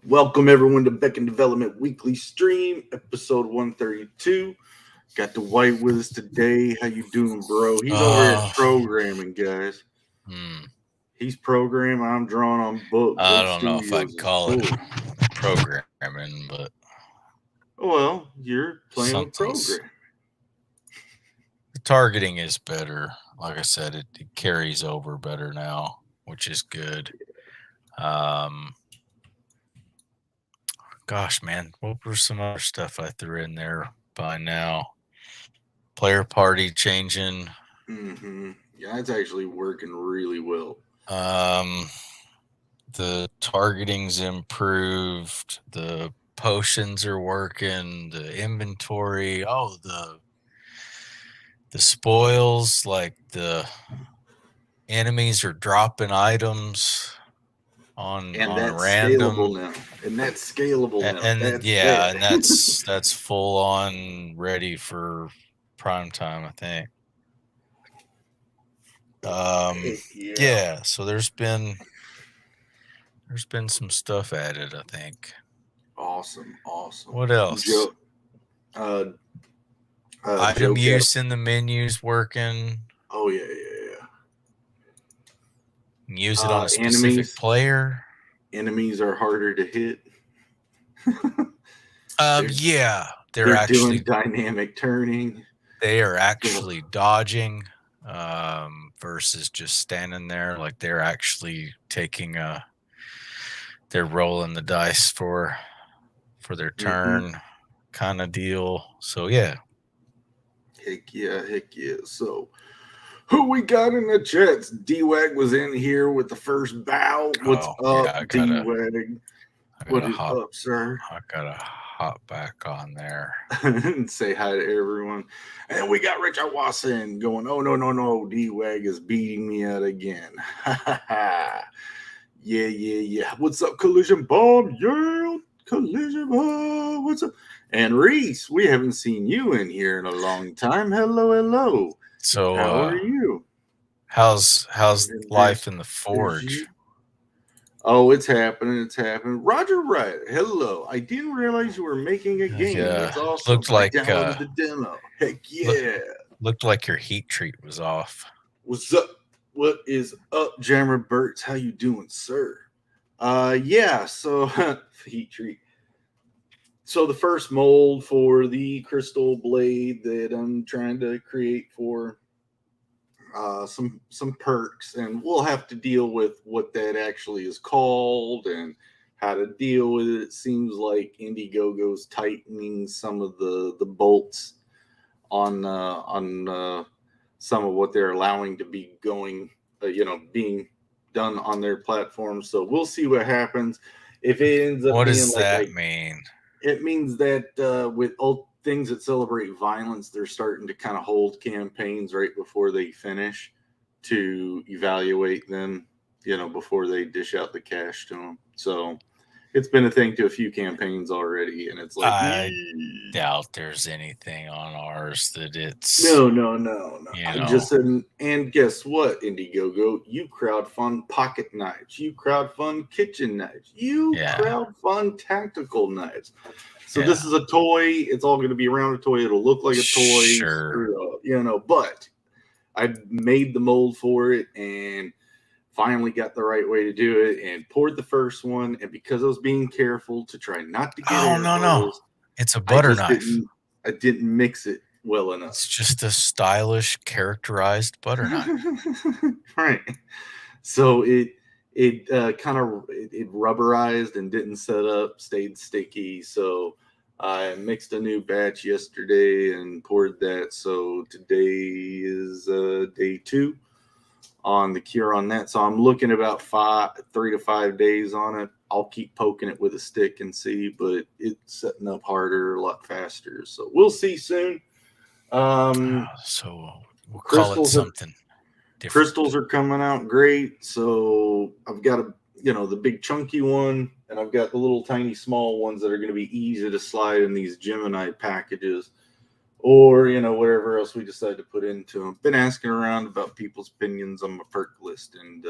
Welcome everyone to Beck and Development Weekly Stream, episode 132. Got Dwight with us today. How you doing, bro? He's over here Uh, programming, guys. hmm, He's programming. I'm drawing on book. I Both don't know if studios I'd is call it full. programming, but Well, you're playing with something's program. the targeting is better. Like I said, it carries over better now, which is good. Um, Gosh, man, what were some other stuff I threw in there by now? Player party changing. Yeah, it's actually working really well. Um, the targeting's improved. The potions are working. The inventory. Oh, the spoils, like the enemies are dropping items And on a that's random, scalable now. And that's scalable now. and That's yeah, bad. and that's full on ready for prime time, I think. um Heck yeah. yeah, so there's been some stuff added, I think. Awesome. Awesome. What else? Joe uh Joe Item Cat. use in the menus working. Oh yeah. Use it on a specific Enemies. player. Enemies are harder to hit. they're Yeah, they're they're doing actually dynamic turning. they are So, actually dodging, versus just standing there. Like they're rolling the dice for their mhm. turn, kind of deal. So yeah. Heck yeah. So who we got in the chats? D-Wag was in here with the first bow. What's Oh up, yeah, D-Wag? I What gotta is hop up, sir? I gotta hop back on there. And say hi to everyone. And we got Richard Watson going, oh, no. D-Wag is beating me out again. Yeah. What's up, Collision Bomb? Yeah, Collision Bomb. What's up? And Reese, we haven't seen you in here in a long time. Hello. So How are you? how's And life in the there's forge? you. Oh, it's happening. It's happening. Roger Wright, hello. I didn't realize you were making a game. Yeah, That's awesome. looked I like downloaded the demo. Heck look, yeah. looked like your heat treat was off. What's up? What is up, Jammer Burts? How you doing, sir? Yeah, so heat treat. So the first mold for the crystal blade that I'm trying to create for some perks, and we'll have to deal with what that actually is called and how to deal with it. It seems like Indiegogo's tightening some of the bolts on some of what they're allowing to be going, being done on their platform. So we'll see what happens. If it ends up What being does like that mean? it means that with all things that celebrate violence, they're starting to kind of hold campaigns right before they finish to evaluate them, before they dish out the cash to them. So it's been a thing to a few campaigns already, and it's like, I doubt there's anything on ours that it's, no. you I'm know, just saying, and guess what, Indiegogo? You crowdfund pocket knives, you crowdfund kitchen knives, you yeah, crowdfund tactical knives. So yeah, this is a toy. It's all going to be around a toy. It'll look like a toy, sure. But I made the mold for it and finally got the right way to do it and poured the first one. And because I was being careful to try not to get Oh, air no. bubbles, It's a I butter just knife. didn't mix it well enough. It's just a stylish, characterized butter knife. Right. So it kind of it rubberized and didn't set up, stayed sticky. So I mixed a new batch yesterday and poured that. So today is day 2 on the cure on that. So I'm looking about 3 to 5 days on it. I'll keep poking it with a stick and see, but it's setting up harder, a lot faster. So we'll see soon. Um, So we'll call it crystals are something different. crystals are coming out great. So I've got the big chunky one, and I've got the little tiny small ones that are going to be easy to slide in these Gemini packages, or whatever else we decide to put into them. Been asking around about people's opinions on my perk list, and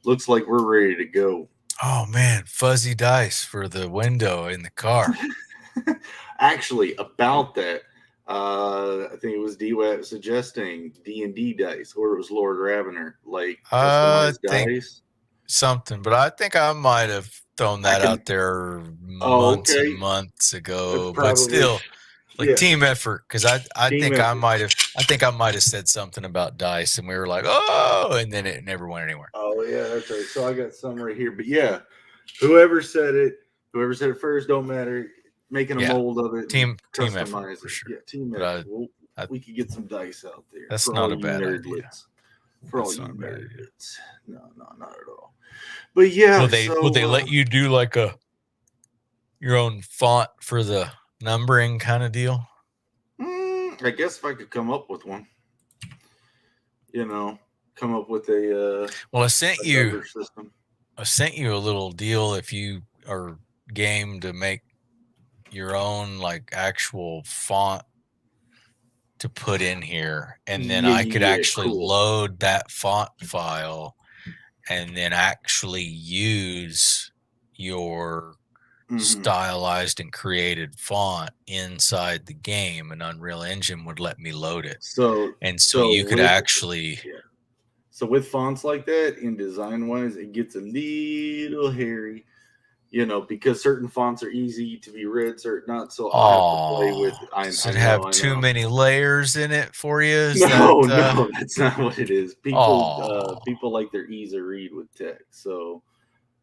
looks like we're ready to go. Oh man, fuzzy dice for the window in the car. Actually, about that, I think it was DWAP suggesting D&D dice, or it was Lord Ravener, like I customized think dice. something, but I think I might have thrown I that can. out there Oh, months and okay. months ago. But Probably. still, like Yeah. team effort, because I Team think effort. I think I might have said something about dice, and we were like, oh, and then it never went anywhere. Oh yeah, that's right. So I got some right here. But yeah, whoever said it, first, don't matter. Making a Yeah, mold of it and team effort customize for it. sure. Yeah, team effort. But Well, I we could get some dice out there that's for all not a you bad idea. nerdlets. For all That's you not a bad idea. nerdlets. No, not at all. But yeah, Will so they let you do like your own font for the numbering kind of deal? I guess if I could come up with one, come up with a Well, a number system. I sent you a little deal if you are game to make your own like actual font to put in here, and then I could actually Cool. load that font file and then actually use your stylized and created font inside the game, and Unreal Engine would let me load it. So And so you could actually So with fonts like that, in design wise, it gets a little hairy, because certain fonts are easy to be read, certain not. So I'll have to play with. Does I it have know, I too know. many layers in it for you? Is that No, that's not what it is. People like their ease of read with text. So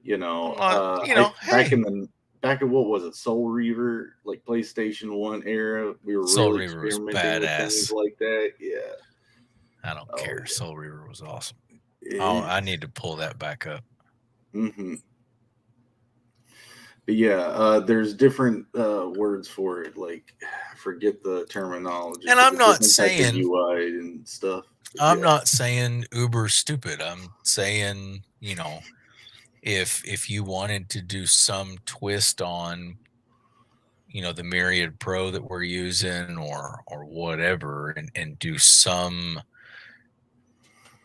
hey, back in what was it, Soul Reaver, like PlayStation 1 era, we were Soul really Reaver was experimenting with things badass. like that. Yeah. I don't Oh care. Soul Reaver was awesome. yeah. I need to pull that back up. Mm-hmm. But yeah, there's different words for it. Like, I forget the terminology. And But I'm the not different type of saying UI and stuff. But I'm yeah. not saying Uber stupid. I'm saying, if you wanted to do some twist on, the Myriad Pro that we're using or whatever, and do some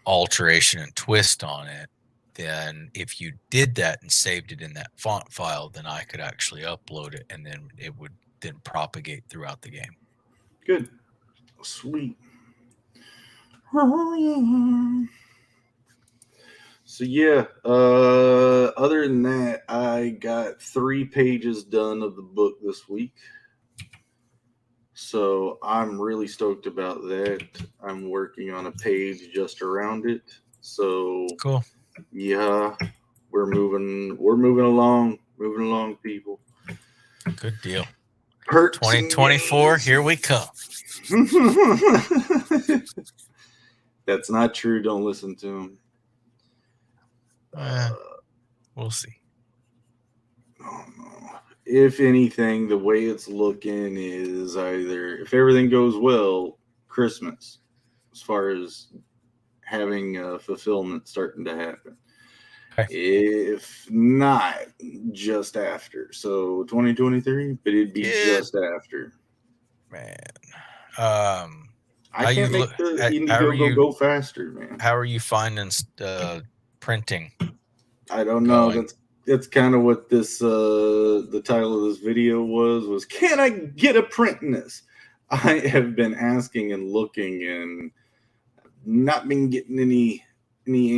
alteration and twist on it, then if you did that and saved it in that font file, then I could actually upload it, and then it would then propagate throughout the game. Good. Sweet. Oh yeah. So yeah, other than that, I got 3 pages done of the book this week. So I'm really stoked about that. I'm working on a page just around it. So Cool. yeah, we're moving along, people. Good deal. Perks 2024, here we come. That's not true. Don't listen to him. We'll see. Oh no. If anything, the way it's looking is either, if everything goes well, Christmas, as far as having fulfillment starting to happen. Okay. If not, just after. So 2023, but it'd be just after. Man. I can't make the Indiegogo go faster, man. How are you finding printing? I don't know. That's kind of what this the title of this video was can I get a print in this? I have been asking and looking and not been getting any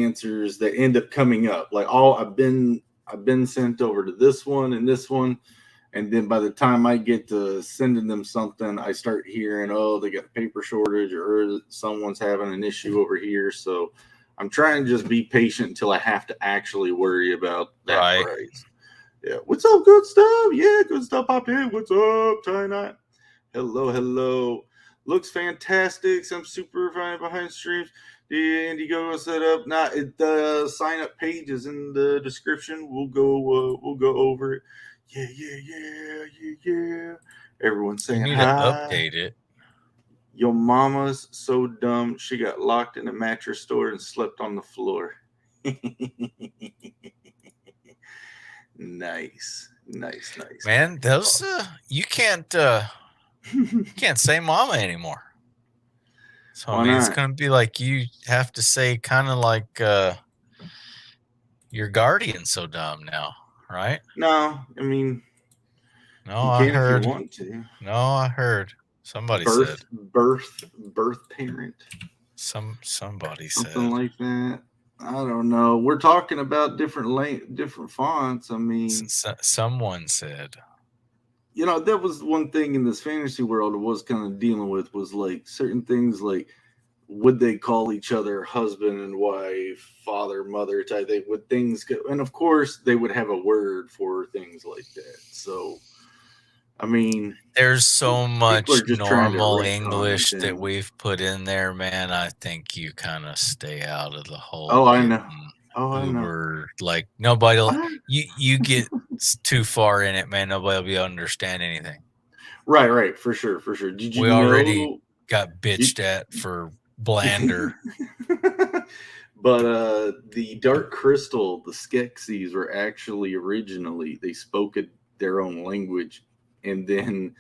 answers that end up coming up. Like I've been sent over to this one, and then by the time I get to sending them something, I start hearing, oh, they got a paper shortage or someone's having an issue over here. So I'm trying to just be patient until I have to actually worry about that price. Yeah. What's up, good stuff? Yeah, good stuff popped in. What's up, Ty? Hello. Looks fantastic. Some super fine behind streams. The Indiegogo set up. The sign up page is in the description. We'll go over it. Yeah. Everyone's saying you need hi. To update it. Your mama's so dumb. She got locked in a mattress store and slept on the floor. Nice. Man, those you can't say mama anymore. So I mean, it's gonna be like you have to say kind of like Your guardian's so dumb now, right? No, I mean No, you I can if you heard. want to. No, I heard. Somebody said. Birth parent, Somebody something said. like that. I don't know. We're talking about different fonts. I mean, Someone said. that was one thing in this fantasy world I was kind of dealing with was like certain things like would they call each other husband and wife, father, mother type thing? Would things go? And of course, they would have a word for things like that. So, I mean, There's so people are much just trying to normal retcon English that things. we've put in there, man. I think you kind of stay out of the Oh, whole I getting know. Oh, I know. uber. Like nobody'll What? you get too far in it, man. Nobody'll be able to understand anything. Right, for sure, for sure. Did you We already know? got You, bitched at for Blander. but the Dark Crystal, the Skeksis were actually originally they spoke their own language, and then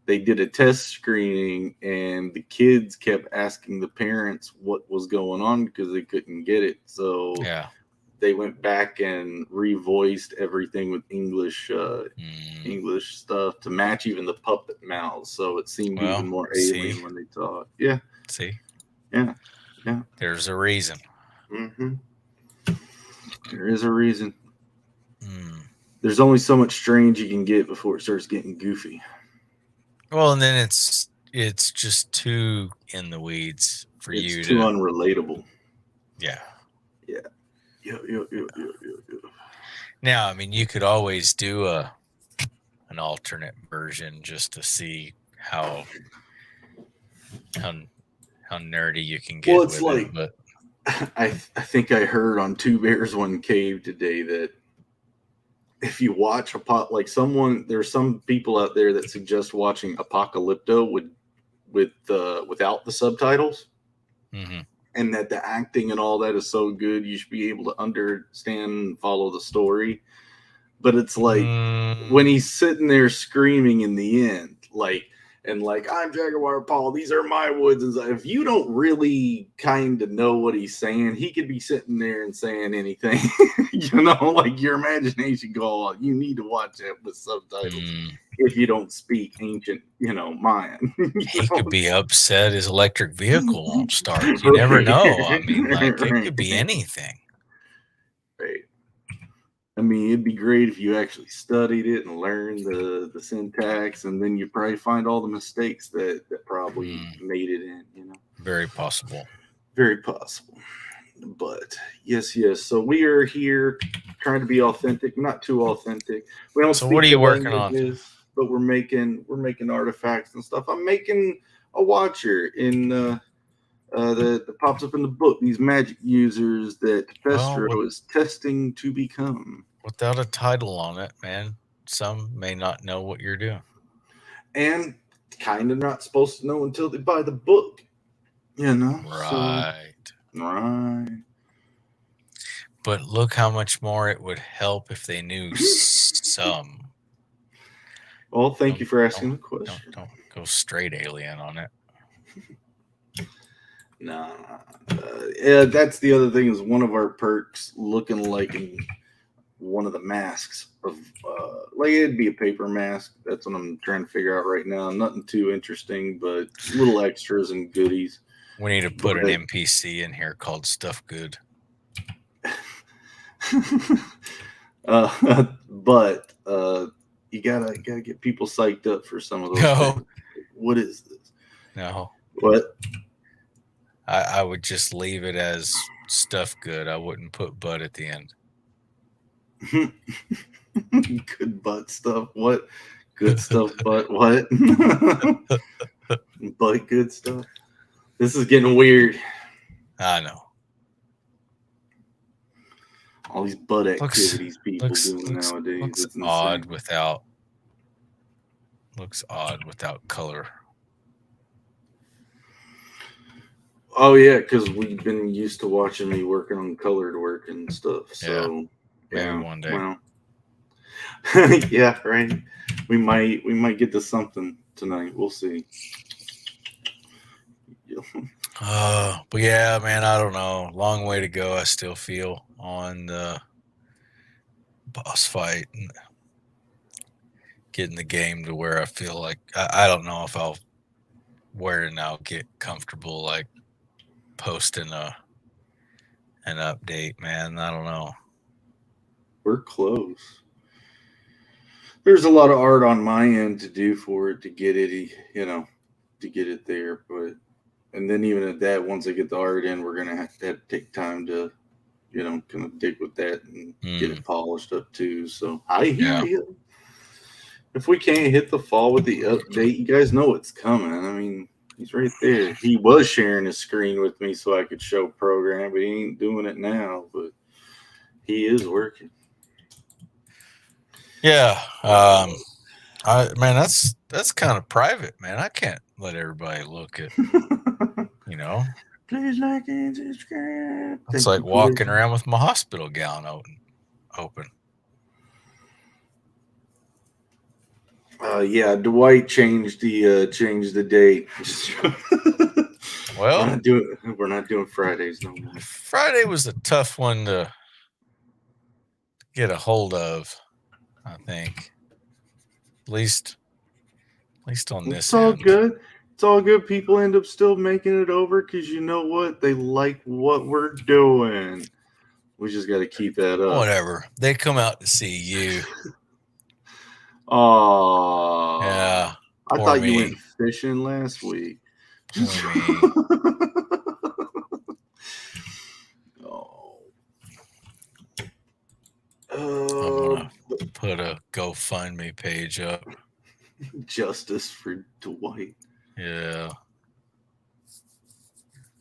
they did a test screening, and the kids kept asking the parents what was going on because they couldn't get it. So Yeah. they went back and revoiced everything with Mm, English stuff to match even the puppet mouths, so it seemed even well, more see, alien when they talked. Yeah, see, yeah, yeah. there's a reason. hmm There is a reason. Mm. There's only so much strange you can get before it starts getting goofy. Well, and then it's just too in the weeds for It's you too to. unrelatable. Yeah. Yeah. Yeah. Now, I mean, you could always do an alternate version just to see how how nerdy you can Well, get it's with it. like But I think I heard on Two Bears One Cave today that if you watch a pot like someone, there's some people out there that suggest watching Apocalypto without the subtitles, mhm. and that the acting and all that is so good, you should be able to understand and follow the story. But it's like when Mm, he's sitting there screaming in the end, like I'm Jaguar Paul, these are my woods, and if you don't really kind of know what he's saying, he could be sitting there and saying anything, like your imagination go. You need to watch it with subtitles mm. if you don't speak ancient, Mayan. He could be upset his electric vehicle won't start. You never Right. know. I mean, like it Right. could be anything. Right. I mean, it'd be great if you actually studied it and learned the syntax, and then you probably find all the mistakes that probably Mm, made it in. very possible. Very possible. But yes, yes. So we are here trying to be authentic, not too authentic. We don't So what speak are the you working on? languages, but we're making artifacts and stuff. I'm making a watcher in that pops up in the book. These magic users that Well, Festro is testing to become. without a title on it, man, some may not know what you're doing. And kind of not supposed to know until they buy the book, So, Right. right. But look how much more it would help if they knew some. Well, thank Don't you for asking don't the question. don't go straight alien on it. Nah, yeah, that's the other thing is one of our perks looking like one of the masks of like it'd be a paper mask. That's what I'm trying to figure out right now. Nothing too interesting, but little extras and goodies. We need to put an But NPC in here called Stuff Good. but you gotta get people psyched up for some of those No, things. What is this? no. What? I would just leave it as Stuff Good. I wouldn't put Bud at the end. Good butt stuff. What? Good stuff, but what? But good stuff. This is getting weird. I know. All these butt Looks activities people doing looks nowadays. looks It's odd insane. without color. Oh yeah, because we've been used to watching me working on colored work and stuff. Yeah, So maybe yeah, one day. well, yeah, right. We might get to something tonight. We'll see. But yeah, man, I don't know. Long way to go. I still feel on the boss fight and getting the game to where I feel like I don't know if I'll where to now get comfortable like posting an update, man. I don't know. We're close. There's a lot of art on my end to do for it to get it, to get it there. But and then even at that, once I get the art in, we're gonna have to take time to, kind of dig with that and get it polished up too. So I hear you. If we can't hit the fall with the update, you guys know it's coming. I mean, he's right there. He was sharing his screen with me so I could show program, but he ain't doing it now. But he is working. Yeah. Man, that's kind of private, man. I can't let everybody look at, Please like and subscribe. It's like walking around with my hospital gown open. Yeah, Dwight changed the date. Well, we're not doing Fridays no more. Friday was a tough one to get a hold of, I think. At least on this. It's all good. It's all good. People end up still making it over because you know what? They like what we're doing. We just got to keep that up. Whatever. They come out to see you. Oh. Yeah. I thought you went fishing last week. Oh. I'm gonna put a GoFundMe page up. Justice for Dwight. Yeah.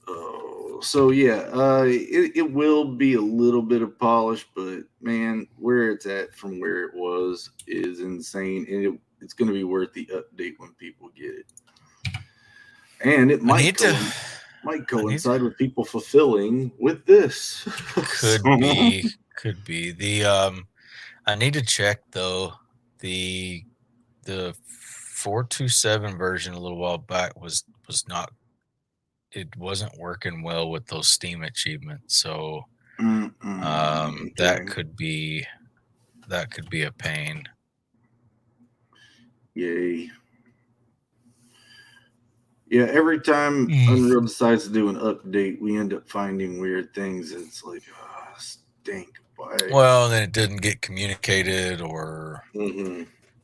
Oh, so yeah, it will be a little bit of polish, but man, where it's at from where it was is insane, and it's going to be worth the update when people get it. And it might coincide with people fulfilling with this. Could be. I need to check though. The 427 version a little while back was not. It wasn't working well with those Steam achievements, so okay. that could be a pain. Yay. Yeah, every time Unreal decides to do an update, we end up finding weird things. It's like, stink. Why? Well, then it didn't get communicated, or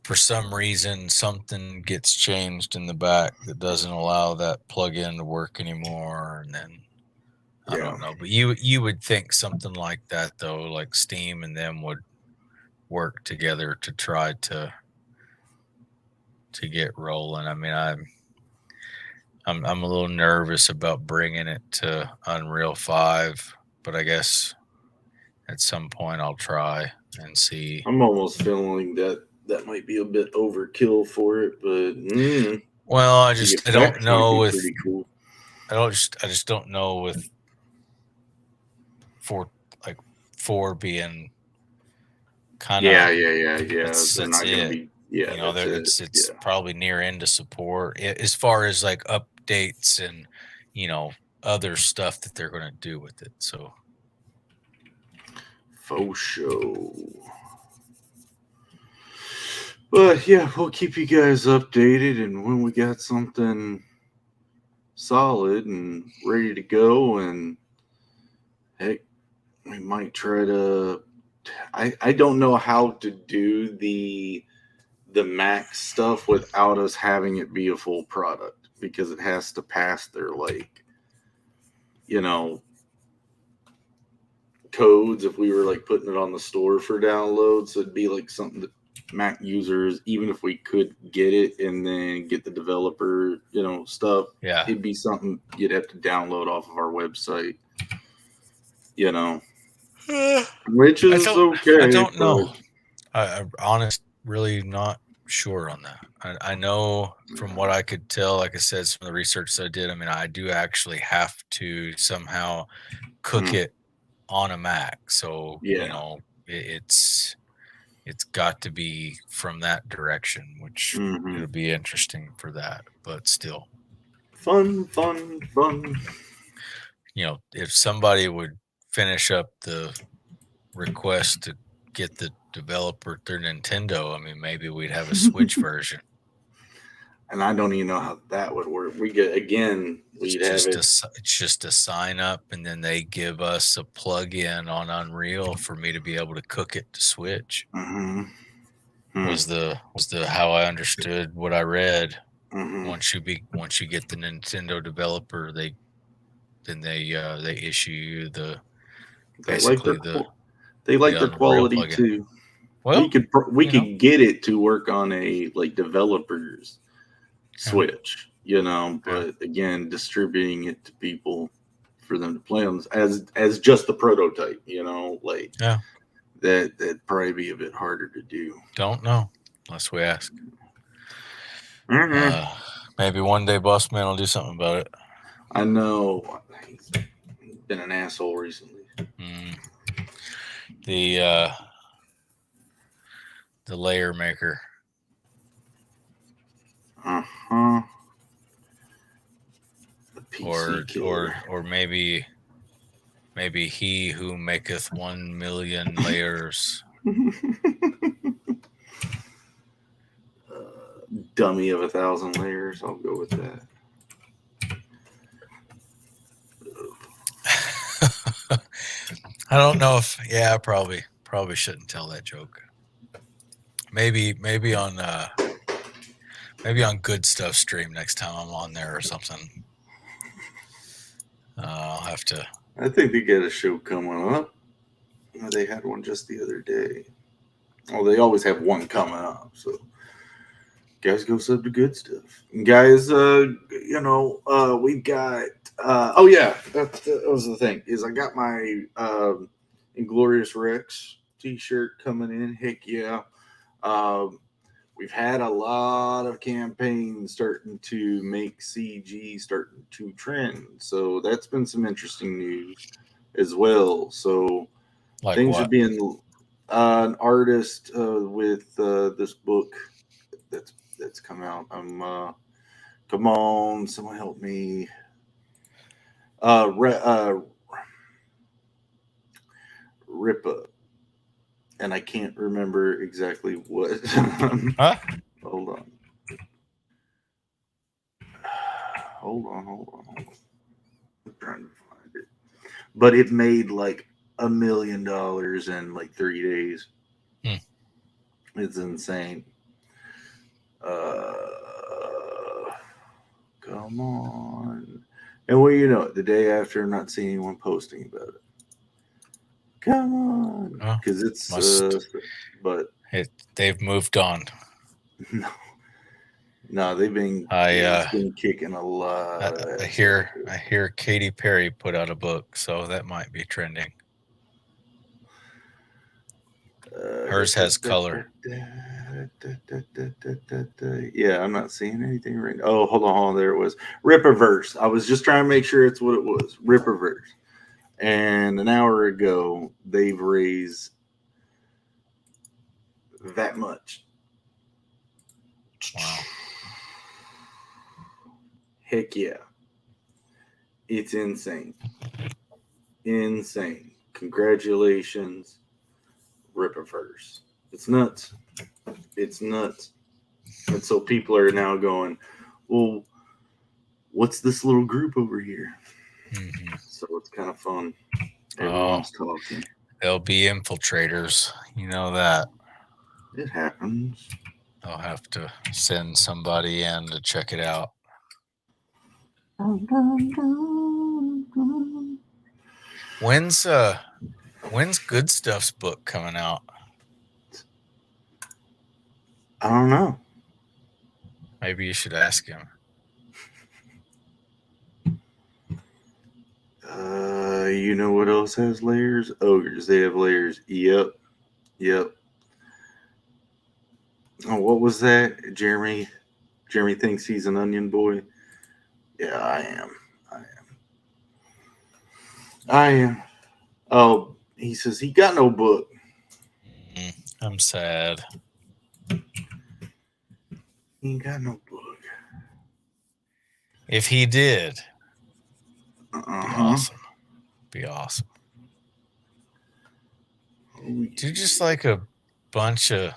for some reason something gets changed in the back that doesn't allow that plugin to work anymore, and then I don't know. But you would think something like that though, like Steam and them would work together to try to get rolling. I mean, I'm a little nervous about bringing it to Unreal 5, but I guess at some point I'll try and see. I'm almost feeling that might be a bit overkill for it, but well, I don't know with pretty cool. I just don't know with 4 being kind of yeah. That's They're not going to be. Yeah, it's probably near end of support as far as like updates and other stuff that they're going to do with it. So faux show. But yeah, we'll keep you guys updated, and when we got something solid and ready to go, and heck, we might try to. I don't know how to do the Mac stuff without us having it be a full product, because it has to pass their codes if we were like putting it on the store for download. So it'd be like something that Mac users, even if we could get it and then get the developer, stuff, it'd be something you'd have to download off of our website, which is okay. I don't know. I'm really not sure on that. I know from what I could tell, like I said, some of the research that I did, I mean, I do actually have to somehow cook it on a Mac. So, it's got to be from that direction, which it'll be interesting for that, but still. Fun. If somebody would finish up the request to get the developer through Nintendo, I mean, maybe we'd have a Switch version. And I don't even know how that would work. We get again, we'd have it. It's just a sign up, and then they give us a plug-in on Unreal for me to be able to cook it to Switch. Mm-hmm. Was the how I understood what I read. Mm-hmm. Once you get the Nintendo developer, they issue you the They like their Unreal quality plugin. too. Well, we could get it to work on a like developers Switch, but again, distributing it to people for them to play on as just the prototype, that'd probably be a bit harder to do. Don't know unless we ask. Mm-hmm. Maybe one day Bossman will do something about it. I know he's been an asshole recently. The layer maker. Uh-huh. Or maybe he who maketh 1 million layers. Dummy of 1,000 layers. I'll go with that. I don't know if probably shouldn't tell that joke. Maybe on Good Stuff stream next time I'm on there or something. I'll have to. I think they get a show coming up. They had one just the other day. Well, they always have one coming up, so guys, go sub to Good Stuff. And guys, we've got. Oh yeah, that was the thing. Is I got my Inglorious Rex T-shirt coming in. Heck yeah. We've had a lot of campaigns starting to make CG starting to trend. So that's been some interesting news as well. So like things what? are being an artist with this book that's come out. Come on, someone help me. Ripa. And I can't remember exactly what. Huh? Hold on. Hold on. I'm trying to find it. But it made like $1 million in like 3 days. It's insane. Come on. And well, the day after, I'm not seeing anyone posting about it. Come on, because they've moved on. No, they've been kicking a lot. I hear Katy Perry put out a book, so that might be trending. Hers has color. Yeah, I'm not seeing anything right now. Oh, hold on. There it was. Ripperverse. I was just trying to make sure it's what it was. Ripperverse. And an hour ago, they've raised that much. Wow. Heck yeah. It's insane. Insane. Congratulations, Ripperverse. It's nuts. It's nuts. And so people are now going, well, what's this little group over here? Mm-hmm. So it's kind of fun. Everyone's talking. They'll be infiltrators. You know that. It happens. They'll have to send somebody in to check it out. When's Good Stuff's book coming out? I don't know. Maybe you should ask him. You know what else has layers? Ogres. They have layers. Yep. Oh, what was that? Jeremy thinks he's an onion boy. Yeah, I am. Oh, he says he got no book. I'm sad. He ain't got no book. If he did, be awesome. Do just like a bunch of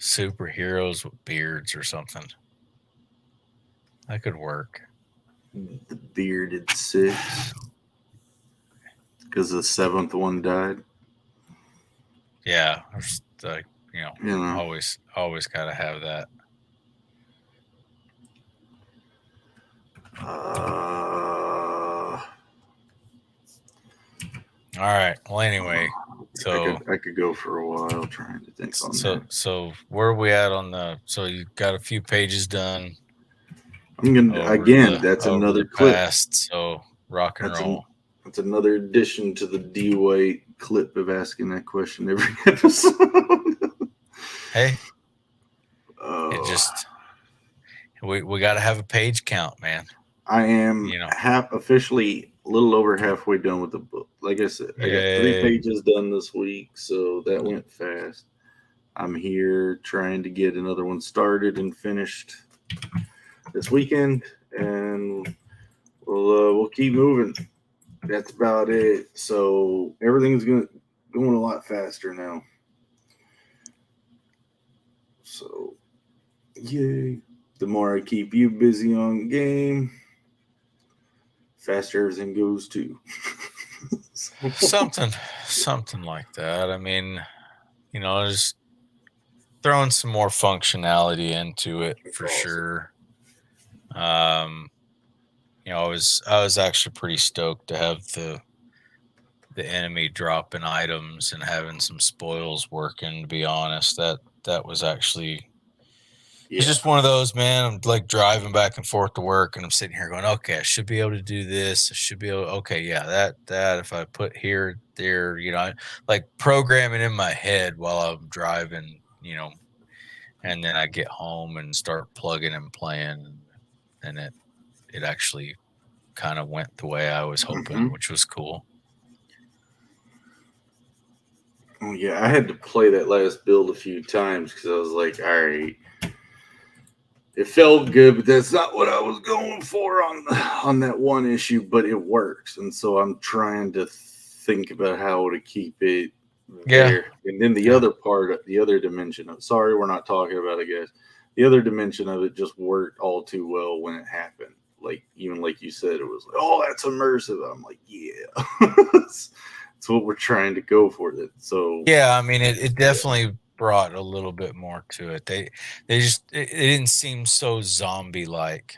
superheroes with beards or something. That could work. The bearded six. Because the seventh one died. Yeah, like You know. always got to have that. All right. Well, anyway, so I could go for a while trying to think on that. So where are we at on the? So you got a few pages done. I'm gonna again. That's another clip. Past, so rock and roll. That's another addition to the D White clip of asking that question every episode. Hey, it just we got to have a page count, man. I am officially a little over halfway done with the book. Like I said, I got 3 pages done this week, so that went fast. I'm here trying to get another one started and finished this weekend, and we'll keep moving. That's about it. So everything's going a lot faster now. So, yay. The more I keep you busy on game, faster everything goes too. Something like that. I mean, just throwing some more functionality into it for sure. I was actually pretty stoked to have the enemy dropping items and having some spoils working. To be honest, that was actually. Yeah. It's just one of those, man. I'm like driving back and forth to work, and I'm sitting here going, okay, I should be able to do this. I should be able. Okay, yeah, that if I put here, there, like programming in my head while I'm driving, and then I get home and start plugging and playing, and it actually kind of went the way I was hoping, which was cool. Oh yeah, I had to play that last build a few times because I was like, all right. It felt good, but that's not what I was going for on that one issue, but it works. And so I'm trying to think about how to keep it there. And then the other part, the other dimension of sorry, we're not talking about it, guys. The other dimension of it just worked all too well when it happened. Like, even like you said, it was like, oh, that's immersive. I'm like, yeah. That's what we're trying to go for. That. So yeah, I mean, it definitely brought a little bit more to it. They just it didn't seem so zombie like,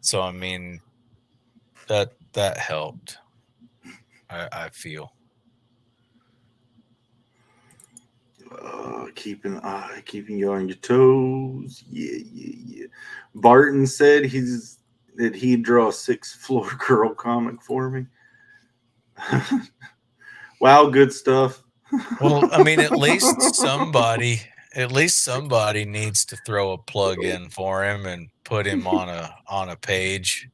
So I mean, that helped. I feel. Keeping you on your toes. Yeah. Barton said he'd draw a 6th floor girl comic for me. Wow, good stuff. Well, I mean, at least somebody needs to throw a plug in for him and put him on a page.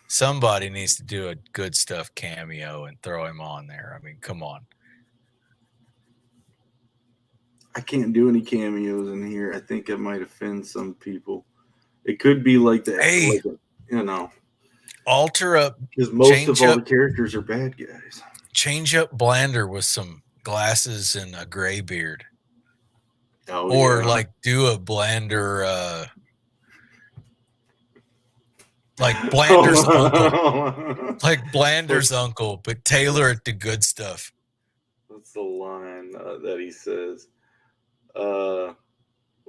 Somebody needs to do a good stuff cameo and throw him on there. I mean, come on. I can't do any cameos in here. I think I might offend some people. It could be like that. Hey, alter up because most of all the characters are bad guys. Change up Blander with some glasses and a gray beard. Or like do a Blander like Blander's uncle. Like Blander's uncle, but tailor it to good stuff. What's the line that he says?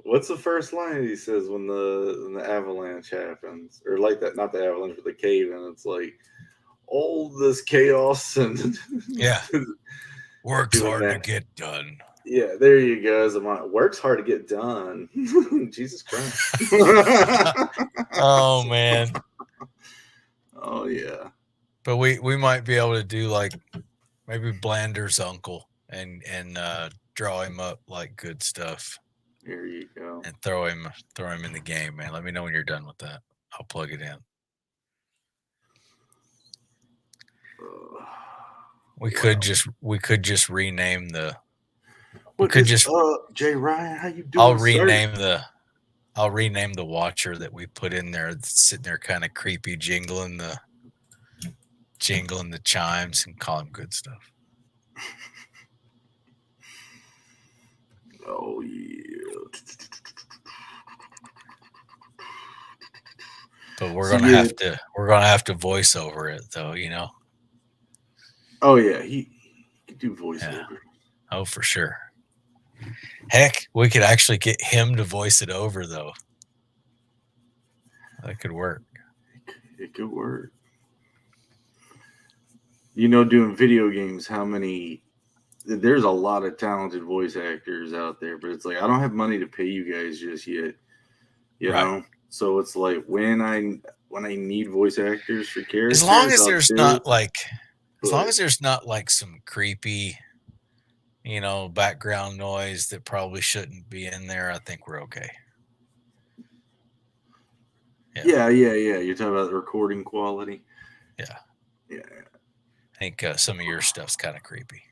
What's the first line he says when the avalanche happens? Or like that, not the avalanche, but the cave, and it's like all this chaos and yeah. Works hard to get done. Yeah, there you go. Works hard to get done. Jesus Christ. Oh man. Oh yeah. But we might be able to do like maybe Blander's uncle and draw him up like good stuff. There you go. And throw him in the game, man. Let me know when you're done with that. I'll plug it in. We could just rename the. Jay Ryan, how you doing? I'll rename the watcher that we put in there, sitting there kind of creepy, jingling the chimes, and call him good stuff. Oh yeah. But we're So, gonna yeah. have to voice over it though, you know. Oh yeah, he could do Yeah. voiceover. Oh, for sure. Heck, we could actually get him to voice it over though. That could work. It could work. Doing video games, how many there's a lot of talented voice actors out there, but it's like I don't have money to pay you guys just yet, you Right. know? So it's like when I need voice actors for As long characters, as I'll there's do it. not like But some creepy, background noise that probably shouldn't be in there, I think we're okay. yeah. You're talking about the recording quality. Yeah. Yeah. I think some of your stuff's kind of creepy.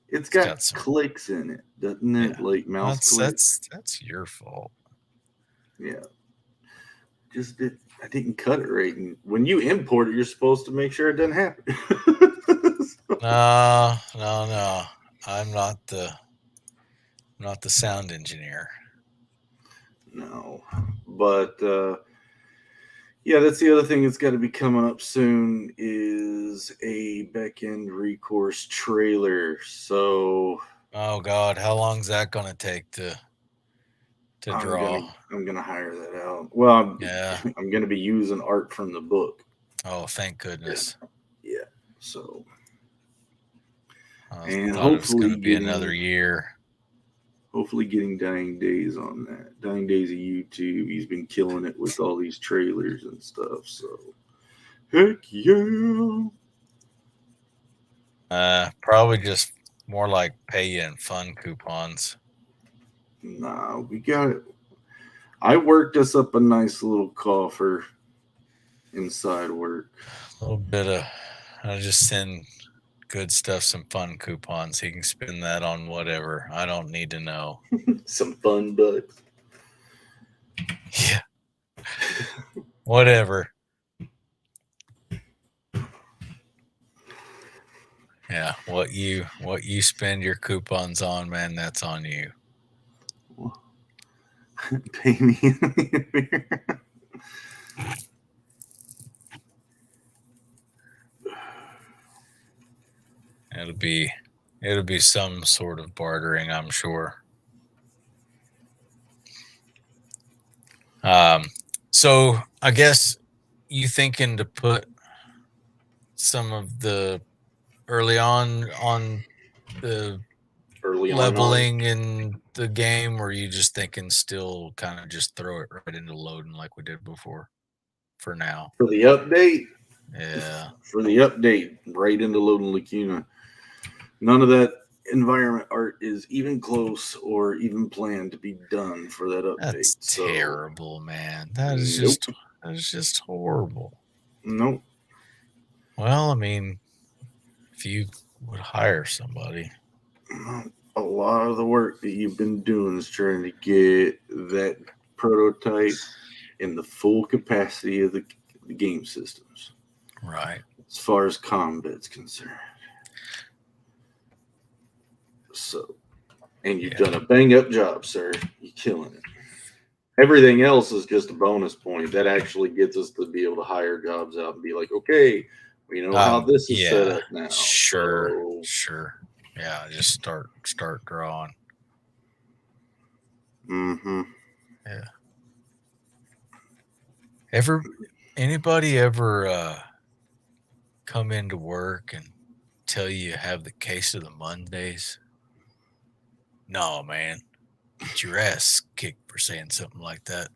It's It's got got some, clicks in it, doesn't yeah. it? Like mouse That's clicks. that's your fault. Yeah. I didn't cut it right. And when you import it, you're supposed to make sure it doesn't happen. No. I'm not the sound engineer. No. But yeah, that's the other thing that's got to be coming up soon is a back-end recourse trailer. So Oh God, how long's that gonna take to I'm draw? gonna hire that out. Well, Yeah. I'm gonna be using art from the book. Oh, thank goodness. Yeah. So I and thought it was gonna be another year. hopefully getting Dying Days on that. Dying Days of YouTube. He's been killing it with all these trailers and stuff. So heck yeah. Probably just more like pay and fun coupons. Nah, we got it. I worked us up a nice little coffer inside work. A little bit of, I just send good stuff, some fun coupons. He can spend that on whatever. I don't need to know. Some fun bucks. Yeah. Whatever. Yeah, what you spend your coupons on, man, that's on you. Pay me. It'll be some sort of bartering, I'm sure. So I guess you thinking to put some of the early on the leveling in the game, or are you just thinking still kind of just throw it right into loading like we did before for now? For the update? Yeah. For the update, right into loading Lacuna. None of that environment art is even close or even planned to be done for that update. That's terrible, man. That is just horrible. Nope. Well, I mean, if you would hire somebody. A lot of the work that you've been doing is trying to get that prototype in the full capacity of the game systems. Right. As far as combat's concerned. So, and you've done a bang up job, sir. You're killing it. Everything else is just a bonus point. That actually gets us to be able to hire jobs out and be like, okay, we know how this is set up now. Sure. Yeah, just start drawing. Mm-hmm. Yeah. Anybody ever come into work and tell you have the case of the Mondays? No, man. Get your ass kicked for saying something like that.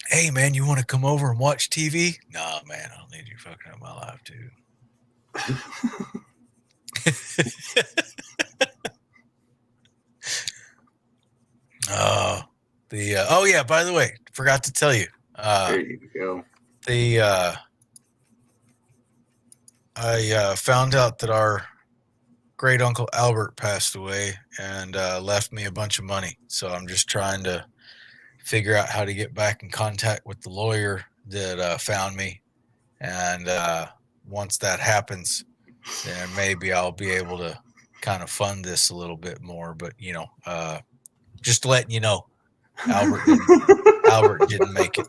Hey, man, you want to come over and watch TV? Nah, man, I don't need you fucking up my life, dude. Oh yeah, by the way, forgot to tell you. There you go. I found out that our great uncle Albert passed away and left me a bunch of money. So I'm just trying to figure out how to get back in contact with the lawyer that found me And once that happens, then maybe I'll be able to kind of fund this a little bit more. But just letting you know, Albert didn't make it.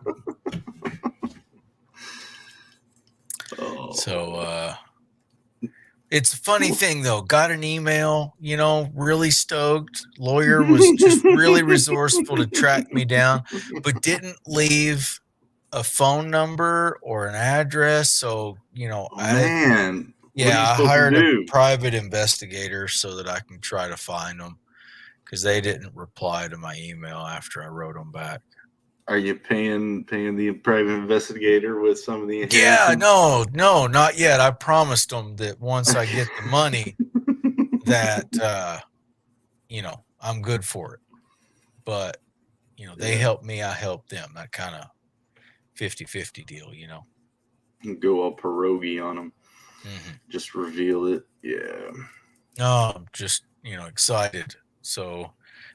Oh. So it's a funny thing though. Got an email, really stoked. Lawyer was just really resourceful to track me down, but didn't leave a phone number or an address. So, Man, what are you I supposed to hired a do? private investigator so that I can try to find them because they didn't reply to my email after I wrote them back. Are you paying the private investigator with some of the Yeah, inheritance? no, not yet. I promised them that once I get the money that, I'm good for it. But, they help me, I help them. That kind of 50-50 deal, Go all pierogi on them. Mm-hmm. Just reveal it. Yeah. No, I'm just, excited. So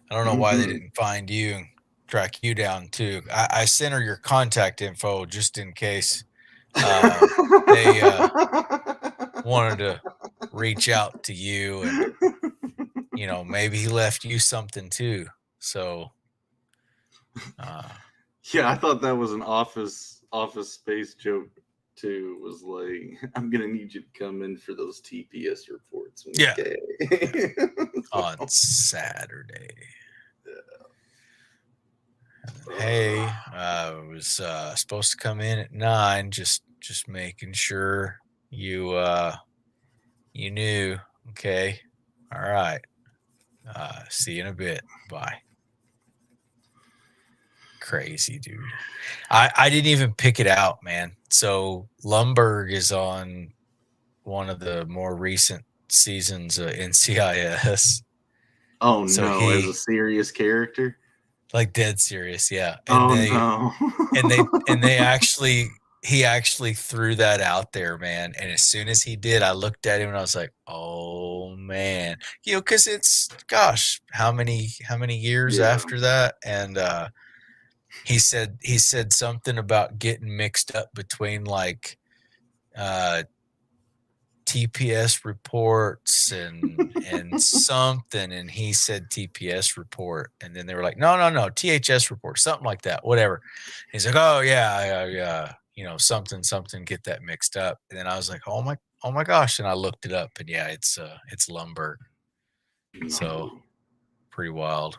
I don't know why they didn't find you and track you down too. I sent her your contact info just in case they wanted to reach out to you, and maybe he left you something too. So yeah, I thought that was an office space joke too. It was like, I'm gonna need you to come in for those TPS reports. Okay. Yeah. On Saturday. Hey, I was supposed to come in at 9, just making sure you knew. Okay. All right. See you in a bit. Bye. Crazy, dude. I didn't even pick it out, man. So Lumberg is on one of the more recent seasons of NCIS. Oh So no, as a serious character? like dead serious, yeah. And Oh no. he actually threw that out there, man. And as soon as he did, I looked at him and I was like, oh man, because it's, gosh, how many years Yeah. after that? And he said something about getting mixed up between like TPS reports and something, and he said TPS report, and then they were like, no, THS report, something like that, whatever. He's like, oh yeah, something, get that mixed up. And then I was like, oh my gosh, and I looked it up, and yeah, it's Lumberg. No. So pretty wild.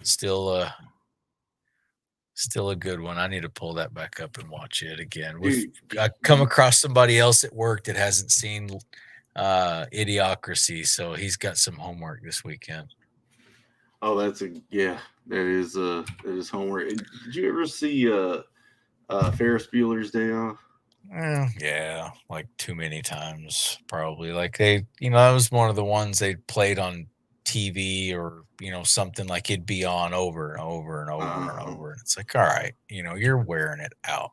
Still a good one. I need to pull that back up and watch it again. I come across somebody else at work that hasn't seen Idiocracy, so he's got some homework this weekend. Oh, that is homework. Did you ever see Ferris Bueller's Day Off? Yeah, like too many times probably. Like that was one of the ones they played on TV or something, like it'd be on over and over and over and over, and it's like, all right, you're wearing it out.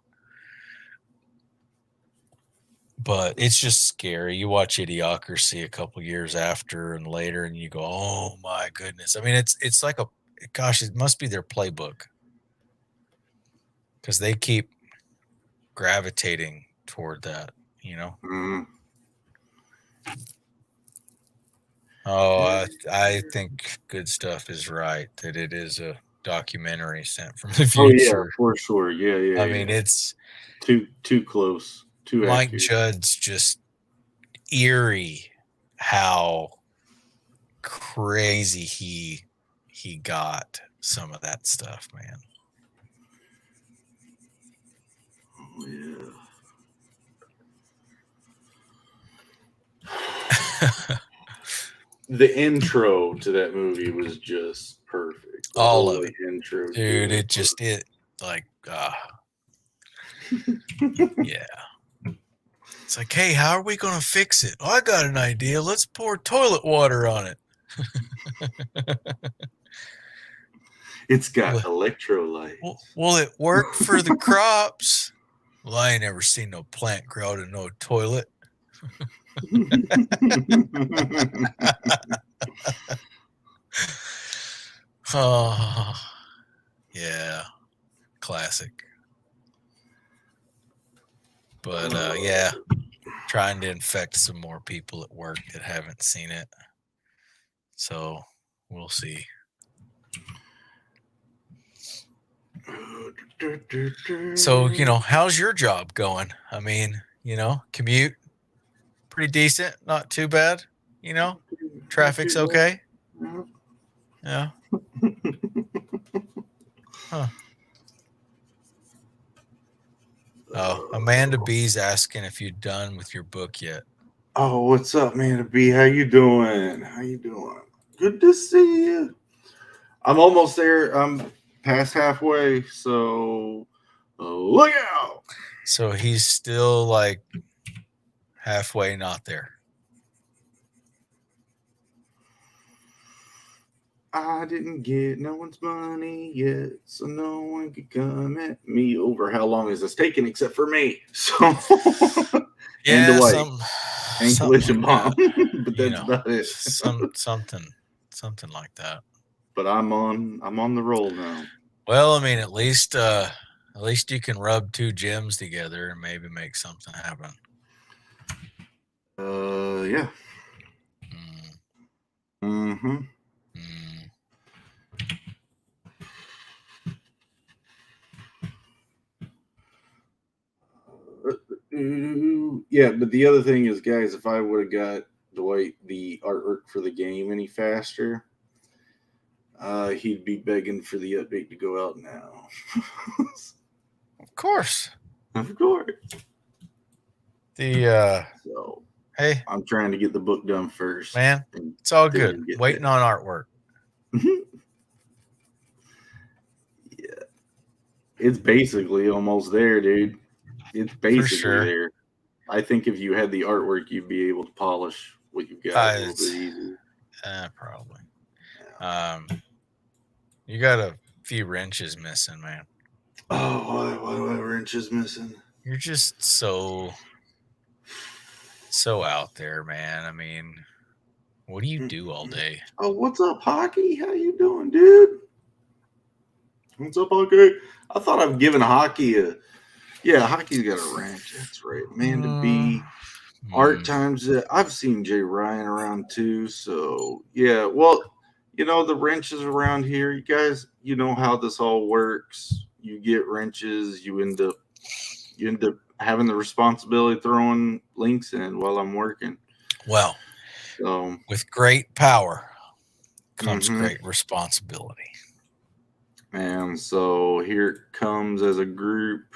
But it's just scary. You watch Idiocracy a couple years after and later, and you go, oh my goodness. I mean, it's like it must be their playbook, because they keep gravitating toward that, Oh, I think Good Stuff is right that it is a documentary sent from the future. Oh yeah, for sure. Yeah. I mean, it's too close, too Mike accurate. Judd's just eerie how crazy he got some of that stuff, man. Oh yeah. The intro to that movie was just perfect. All of it, intro, dude. Yeah. It's like, hey, how are we gonna fix it? Oh, I got an idea. Let's pour toilet water on it. It's got electrolytes. Will it work for the crops? Well, I ain't never seen no plant grow to no toilet. Oh, yeah. Classic. But yeah, trying to infect some more people at work that haven't seen it. So we'll see. So, how's your job going? I mean, commute pretty decent, not too bad, traffic's okay. Yeah. Huh. Oh, Amanda B's asking if you're done with your book yet. Oh, what's up, Amanda B? How you doing? Good to see you. I'm almost there. I'm past halfway, so look out. So he's still like halfway not there. I didn't get no one's money yet, so no one could come at me over how long is this taking, except for me. So yeah, and the white and collision bomb, but that's about it. something like that. But I'm on the roll now. Well, I mean, at least you can rub two gems together and maybe make something happen. Yeah. Mm-hmm. Yeah, but the other thing is, guys, if I would have got the artwork for the game any faster, he'd be begging for the update to go out now. Of course. So hey, I'm trying to get the book done first. Man, it's all good. Waiting on artwork. Yeah. It's basically almost there, dude. It's basically there. I think if you had the artwork, you'd be able to polish what you've got a little bit easier. Probably. Yeah. You got a few wrenches missing, man. Oh, why wrenches missing? You're just so out there, man. I mean, what do you do all day? Oh, what's up, Hockey? How you doing, dude? What's up, Hockey? I thought I've given Hockey Hockey's got a wrench. That's right. Amanda B. Art times. I've seen Jay Ryan around too. So yeah. Well, the wrenches around here, you guys. You know how this all works. You get wrenches. You end up having the responsibility of throwing links in while I'm working. Well, so with great power comes great responsibility. And so here it comes as a group.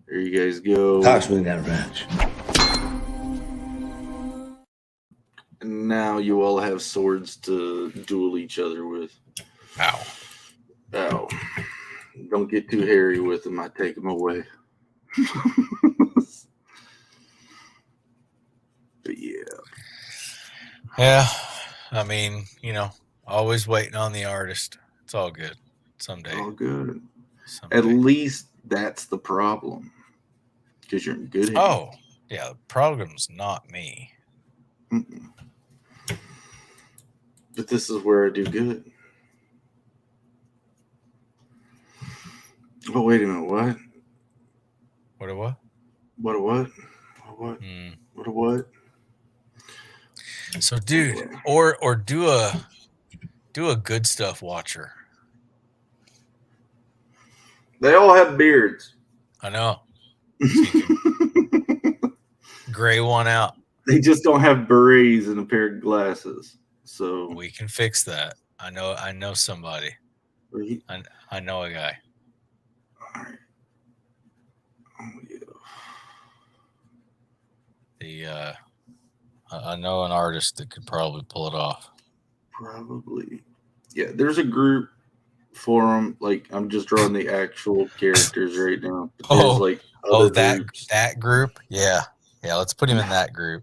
There you guys go. Toss me that wrench. And now you all have swords to duel each other with. Ow. Don't get too hairy with them. I take them away. But yeah. Yeah. I mean, always waiting on the artist. It's all good. Someday. All good. At least that's the problem. Because you're in good hands. Oh, yeah. The problem's not me. Mm-mm. But this is where I do good. Oh, wait a minute. What? What a what? What a what? What? What a what? So, dude, or do a good stuff watcher. They all have beards. I know. Gray one out. They just don't have berets and a pair of glasses. So we can fix that. I know somebody. I know a guy. All right. Oh yeah. I know an artist that could probably pull it off. Probably. Yeah, there's a group for them. Like, I'm just drawing the actual characters right now. That group? Yeah. Yeah, let's put him in that group.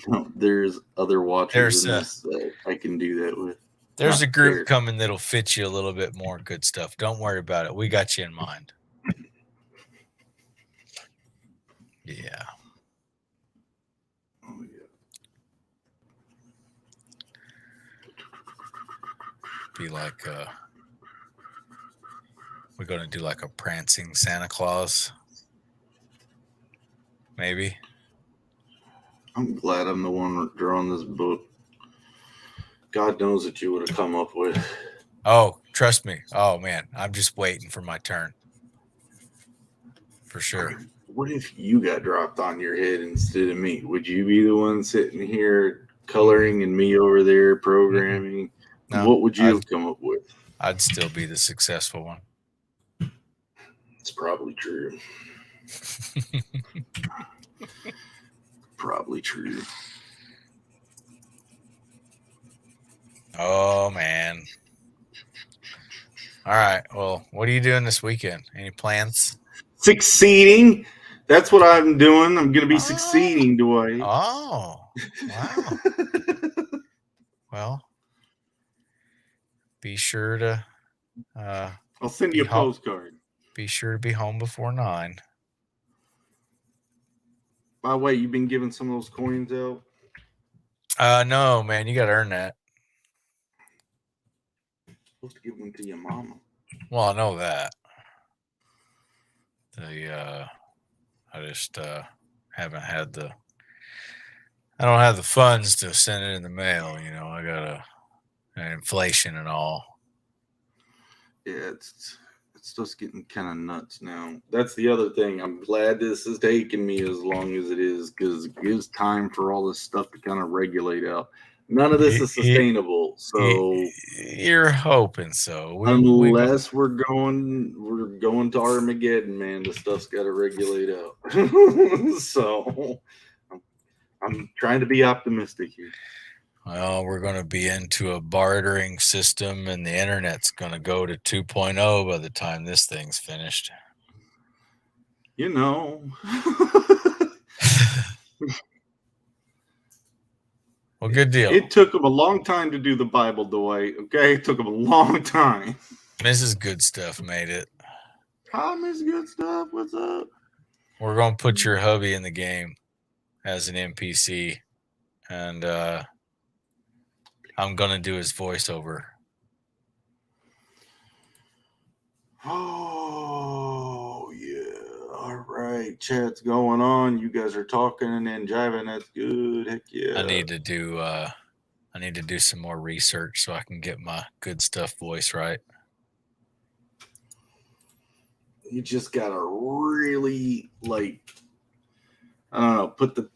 No, there's other watchers in this that I can do that with. There's a group coming that'll fit you a little bit more good stuff. Don't worry about it. We got you in mind. Yeah. Oh, yeah. Be like we're going to do like a prancing Santa Claus. maybe. I'm glad I'm the one drawing this book. God knows what you would have come up with. Oh, trust me. Oh man, I'm just waiting for my turn. For sure. I mean, what if you got dropped on your head instead of me? Would you be the one sitting here coloring and me over there programming? No, What would you have come up with? I'd still be the successful one. It's probably true. Probably true. Oh man. All right. Well, what are you doing this weekend? Any plans? Succeeding. That's what I'm doing. I'm going to be succeeding, Dwight. Oh, wow. Well, be sure to. I'll send you a postcard. Be sure to be home before 9. By the way, you've been giving some of those coins out? No, man, you got to earn that. I'm supposed to give one to your mama. Well, I know that. I just haven't had the. I don't have the funds to send it in the mail. You know, I got inflation and all. Yeah, it's just getting kind of nuts now. That's the other thing. I'm glad this is taking me as long as it is because it gives time for all this stuff to kind of regulate out. None of this is sustainable. So you're hoping so. Unless we're going to Armageddon, man, the stuff's got to regulate out. So I'm trying to be optimistic here. Well, we're going to be into a bartering system, and the internet's going to go to 2.0 by the time this thing's finished. You know. Well, good deal. It took them a long time to do the Bible, Dwight. Okay, it took them a long time. Mrs. Good Stuff made it. Hi, Miss Good Stuff. What's up? We're going to put your hubby in the game as an NPC, and I'm going to do his voiceover. Oh, yeah. All right. Chat's going on. You guys are talking and jiving. That's good. Heck yeah. I need to do some more research so I can get my Good Stuff voice right. You just gotta really I don't know, put the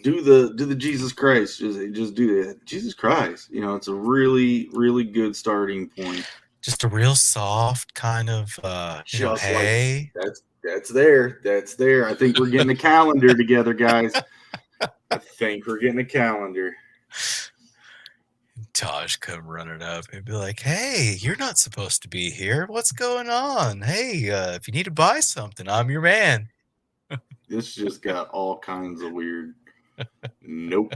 do the Jesus Christ. Just do that. Jesus Christ. You know, it's a really, really good starting point. Just a real soft kind of hey. That's there. That's there. I think we're getting a calendar together, guys. I think we're getting a calendar. Taj come running up and be like, "Hey, you're not supposed to be here. What's going on? Hey, if you need to buy something, I'm your man." This just got all kinds of weird. Nope.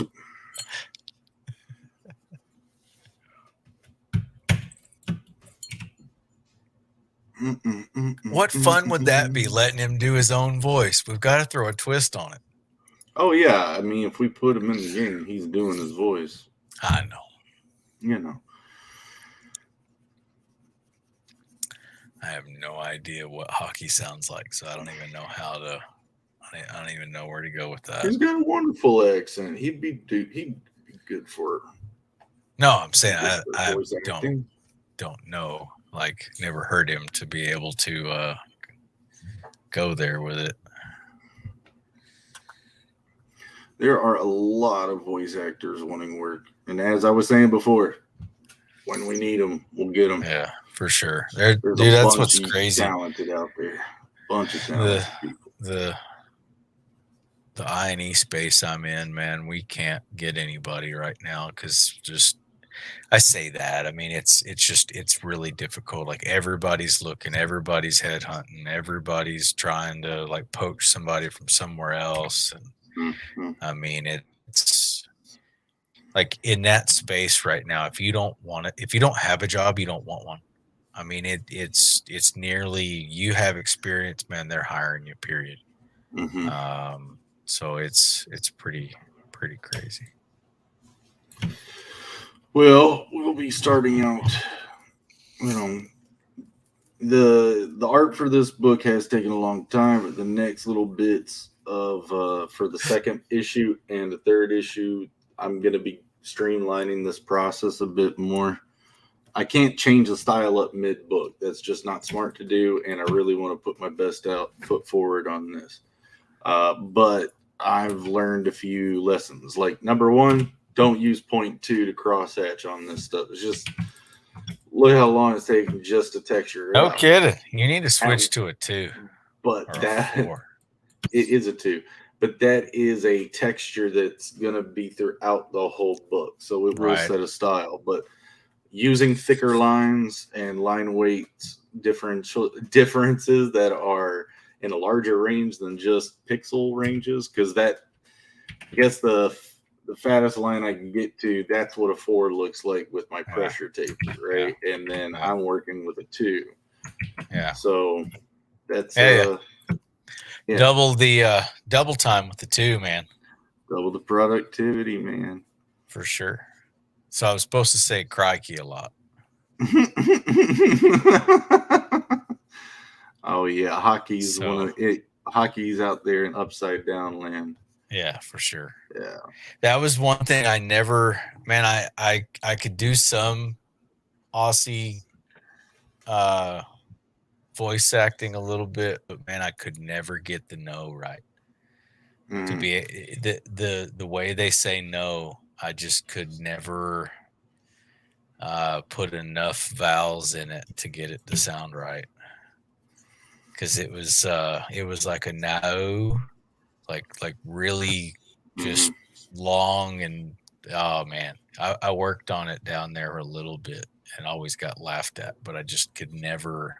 What fun would that be, letting him do his own voice? We've got to throw a twist on it. Oh, yeah. I mean, if we put him in the game, he's doing his voice. I know. You know. I have no idea what hockey sounds like, so I don't even know how to. I don't even know where to go with that. He's got a wonderful accent. He'd be good for. No, I'm saying I don't know. Like, never heard him to be able to go there with it. There are a lot of voice actors wanting work, and as I was saying before, when we need them, we'll get them. Yeah, for sure. Dude, that's what's crazy. Talented out there, bunch of talented people. The I&E space I'm in, man, we can't get anybody right now because just. I say that. I mean, it's really difficult. Like, everybody's looking, everybody's headhunting, everybody's trying to like poach somebody from somewhere else. And I mean, it's like in that space right now. If you don't want it, if you don't have a job, you don't want one. I mean, it's nearly, you have experience, man, they're hiring you, period. So it's pretty crazy. Well, we'll be starting out, you know, the art for this book has taken a long time, but the next little bits of for the second issue and the third issue. I'm going to be streamlining this process a bit more. I can't change the style up mid book. That's just not smart to do, and I really want to put my best foot forward on this. But I've learned a few lessons. Like number one, don't use 0.2 to cross hatch on this stuff. It's just look how long it's taking just to texture. No kidding. You need to switch to a 2. But that it is a 2. But that is a texture that's gonna be throughout the whole book, so it will set a style. But using thicker lines and line weights differences that are in a larger range than just pixel ranges, because that, I guess the fattest line I can get to, that's what a 4 looks like with my pressure tape, right? And then I'm working with a 2. Yeah. So that's double the double time with the 2, man. Double the productivity, man. For sure. So I was supposed to say crikey a lot. Oh yeah, hockey's hockey's out there in upside down land. Yeah, for sure. Yeah. That was one thing I never, man, I could do some Aussie voice acting a little bit, but man, I could never get the no right. To be the way they say no, I just could never put enough vowels in it to get it to sound right. Because it was like a no, like really just long, and oh man, I worked on it down there a little bit and always got laughed at, but I just could never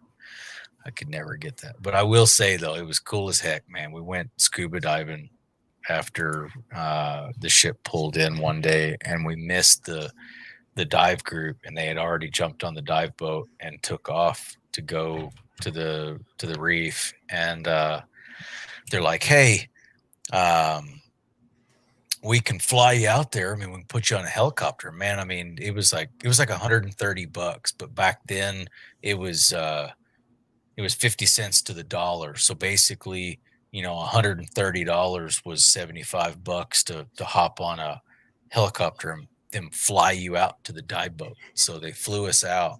get that. But I will say though, it was cool as heck, man. We went scuba diving after the ship pulled in one day, and we missed the dive group, and they had already jumped on the dive boat and took off to go to the reef. And they're like, hey, we can fly you out there. I mean, we can put you on a helicopter, man. I mean, it was like $130, but back then it was 50 cents to the dollar. So basically, $130 was $75 to hop on a helicopter and them fly you out to the dive boat. So they flew us out.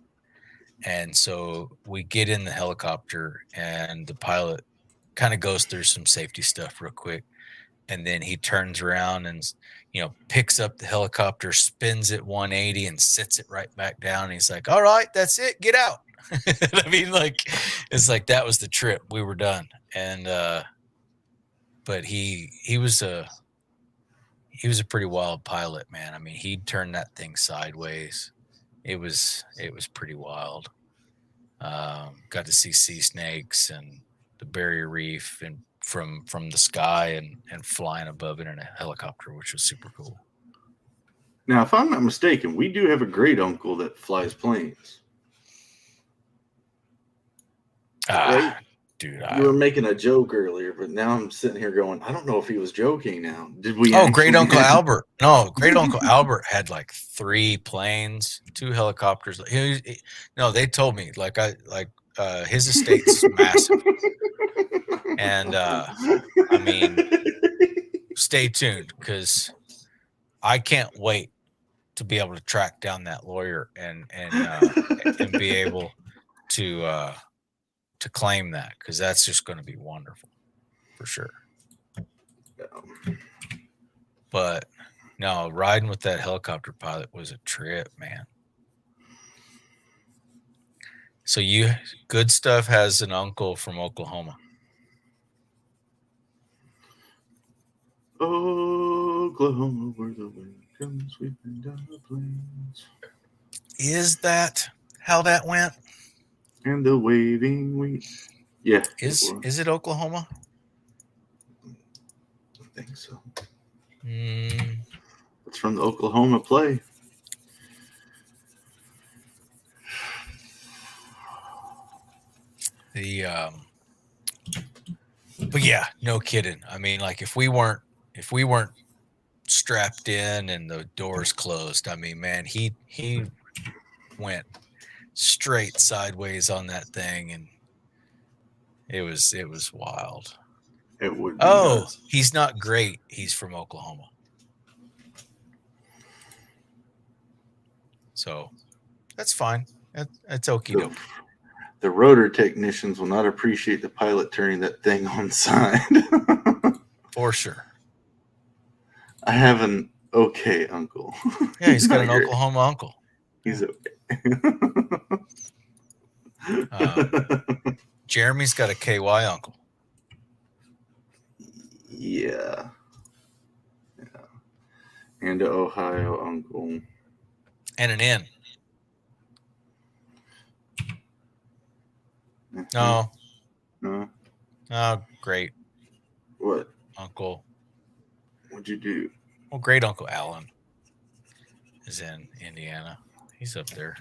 And so we get in the helicopter, and the pilot kind of goes through some safety stuff real quick. And then he turns around and, picks up the helicopter, spins it 180 and sits it right back down. And he's like, all right, that's it. Get out. I mean, like, it's like, that was the trip. We were done. And, but he was a pretty wild pilot, man. I mean, he'd turn that thing sideways. It was pretty wild. Got to see sea snakes and the barrier reef and from the sky and flying above it in a helicopter, which was super cool. Now, if I'm not mistaken, we do have a great uncle that flies planes. Right? Dude, you were making a joke earlier, but now I'm sitting here going, I don't know if he was joking now. Did we? Oh, great Uncle Albert. No, great Uncle Albert had like 3 planes, 2 helicopters. No, they told me his estate's massive. And I mean, stay tuned, because I can't wait to be able to track down that lawyer and be able to claim that, because that's just going to be wonderful for sure. But no, riding with that helicopter pilot was a trip, man. So Good Stuff has an uncle from Oklahoma. Oklahoma, where the wind comes sweeping down the plains. Is that how that went? And the waving wheat. Yeah. Is it Oklahoma? I think so. It's from the Oklahoma play. But yeah, no kidding. I mean, like, if we weren't strapped in and the doors closed, I mean, man, he went straight sideways on that thing, and it was wild. It would be Oh, nuts. he's not great. He's from Oklahoma. So that's fine. That's okie dokie. The rotor technicians will not appreciate the pilot turning that thing on side. For sure. I have an okay uncle. Yeah, he's got not an great. Oklahoma uncle. He's okay. Jeremy's got a KY uncle. Yeah. And an Ohio uncle. And an N. No. No. Oh, great. What? Uncle. What'd you do? Well, great Uncle Alan is in Indiana. He's up there.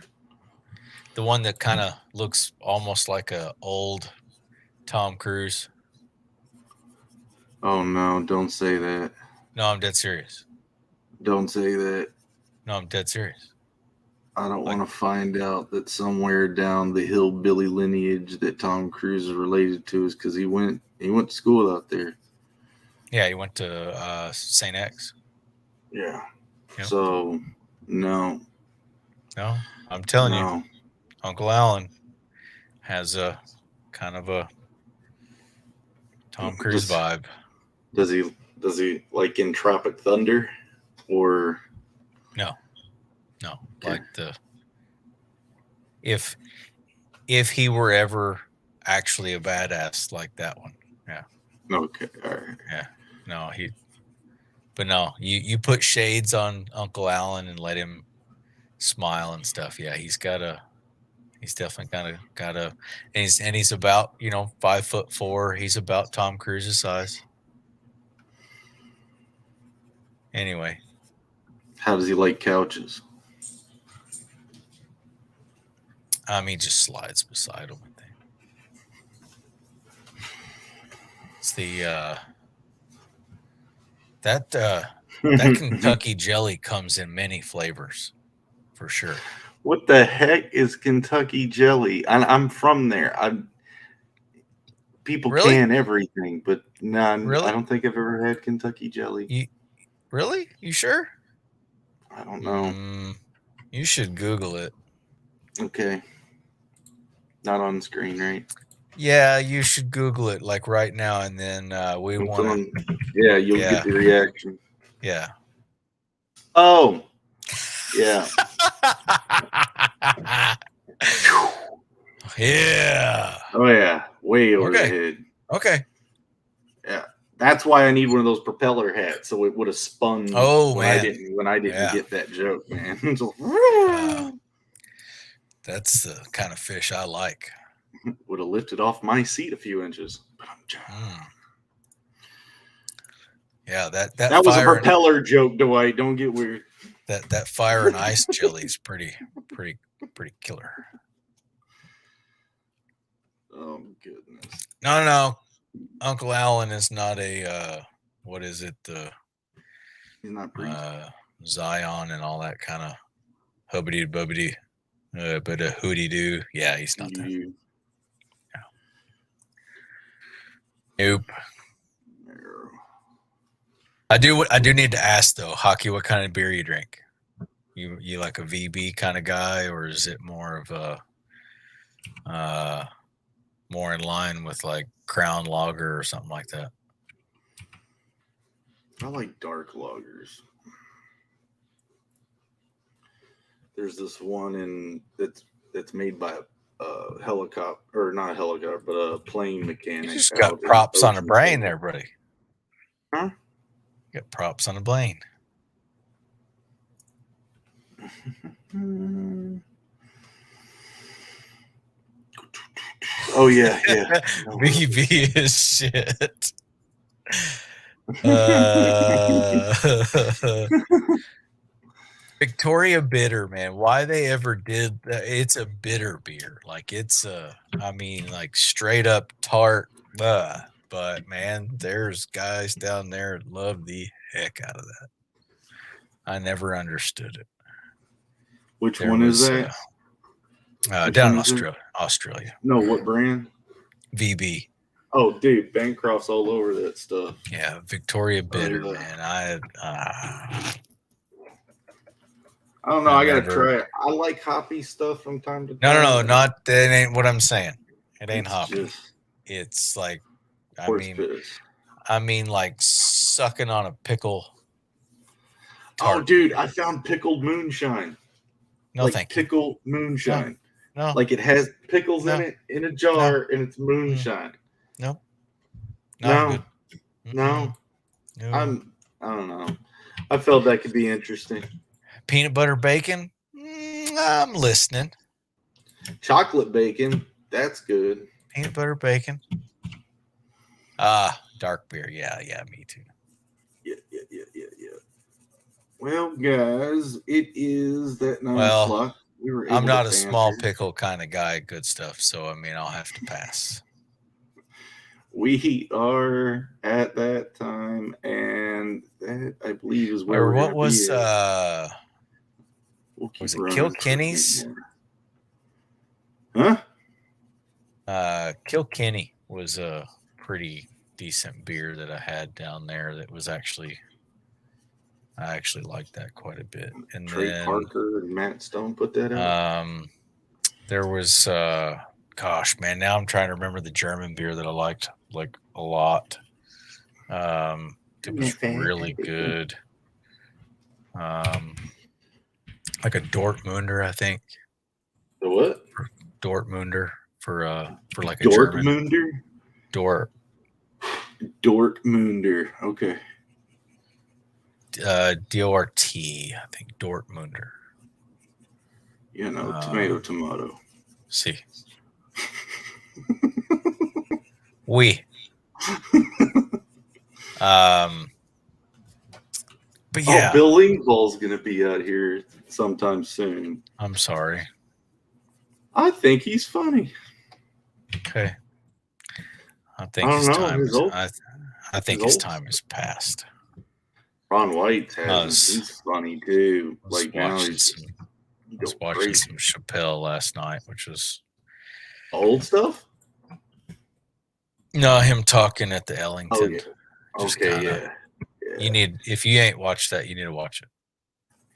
The one that kind of looks almost like a old Tom Cruise. Oh no, don't say that. No, I'm dead serious. Don't say that. No, I'm dead serious. I don't want to find out that somewhere down the hillbilly lineage that Tom Cruise is related to is because he went to school out there. Yeah, he went to St. X. Yeah. Yep. So no. No, I'm telling you, Uncle Alan has a kind of a Tom Cruise vibe. Does he like in Tropic Thunder, or no? Okay. Like if he were ever actually a badass like that one, yeah. Okay, all right. Yeah, no, but no, you put shades on Uncle Alan and let him smile and stuff. Yeah, he's definitely got a, and he's about 5'4". He's about Tom Cruise's size. Anyway, how does he like couches? He just slides beside him. I think it's the that Kentucky jelly comes in many flavors, for sure. What the heck is Kentucky jelly? I'm from there. People really? can everything, but no, really? I don't think I've ever had Kentucky jelly. Really? You sure? I don't know. You should Google it. Okay. Not on screen, right? Yeah, you should Google it like right now, and then we want to. Yeah, you'll get the reaction. Yeah. Oh. Yeah. Yeah. Oh yeah. Way over the head. Okay. Yeah. That's why I need one of those propeller hats, so it would have spun. Oh when man. I didn't get that joke, man. That's the kind of fish I like. Would have lifted off my seat a few inches. Yeah, that was a propeller joke, Dwight. Don't get weird. That fire and ice jelly is pretty killer. Oh goodness. No. Uncle Alan is not a what is it? He's not Zion and all that kind of hubbity bubbity, but a hooty doo. Yeah, he's not that. Yeah. Nope. I do need to ask though, Hockey, what kind of beer you drink? You like a VB kind of guy, or is it more of a more in line with like Crown Lager or something like that? I like dark lagers. There's this one that's made by a helicopter, or not a helicopter, but a plane mechanic. You just got props on the brain there, buddy. Huh? You got props on the brain. Oh yeah. VB is shit. Victoria Bitter, man. Why they ever did that? It's a bitter beer. Like it's like straight up tart. But man, there's guys down there that love the heck out of that. I never understood it. Which one is that? Down in Australia. No, what brand? VB. Oh, dude, Bancroft's all over that stuff. Yeah, Victoria Bitter, yeah. man. I don't know. I gotta try it. I like hoppy stuff from time to time. No, not that ain't what I'm saying. It ain't It's hoppy. just It's like, horse piss. I mean, like sucking on a pickle. Oh, dude, I found pickled moonshine. No, like thank pickle you. moonshine. No. Like it has pickles in it in a jar and it's moonshine. No. No. No. I don't know. I felt that could be interesting. Peanut butter bacon? I'm listening. Chocolate bacon? That's good. Peanut butter bacon? Dark beer. Yeah, me too. Yeah. Well, guys, it is that 9 o'clock. We were able I'm not to a small pickle kind of guy at good stuff, so I mean, I'll have to pass. We are at that time, and that I believe is where or we're what gonna was be was it Kilkenny's? Huh? Kilkenny was a pretty decent beer that I had down there. That was actually, I actually liked that quite a bit. And Trey Parker and Matt Stone put that out. There was gosh, man, now I'm trying to remember the German beer that I liked like a lot. It was really good. Like a Dortmunder, I think. The what? Dortmunder for like a Dortmunder? German. Dortmunder. Okay. D-O-R-T, I think. Dortmunder. You know, tomato. See. We. But yeah. Bill Lingball's gonna be out here sometime soon. I'm sorry. I think he's funny. Okay. I think his time has passed. Ron White he's funny too. I was watching some Chappelle last night, which was old stuff. No, him talking at the Ellington. Oh, yeah. Yeah. You need, if you ain't watched that, you need to watch it.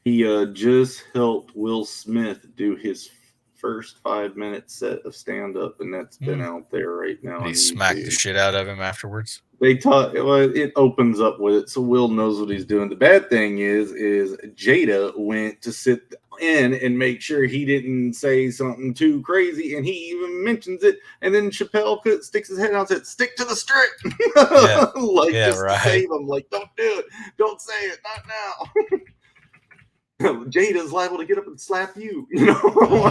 He just helped Will Smith do his first 5-minute set of stand-up, and that's been out there right now. He smacked the shit out of him afterwards. It opens up with it, so Will knows what he's doing. The bad thing is Jada went to sit in and make sure he didn't say something too crazy, and he even mentions it. And then Chappelle sticks his head out and said, "Stick to the script," to save him. Like, don't do it, don't say it, not now. Jada's liable to get up and slap you. You know,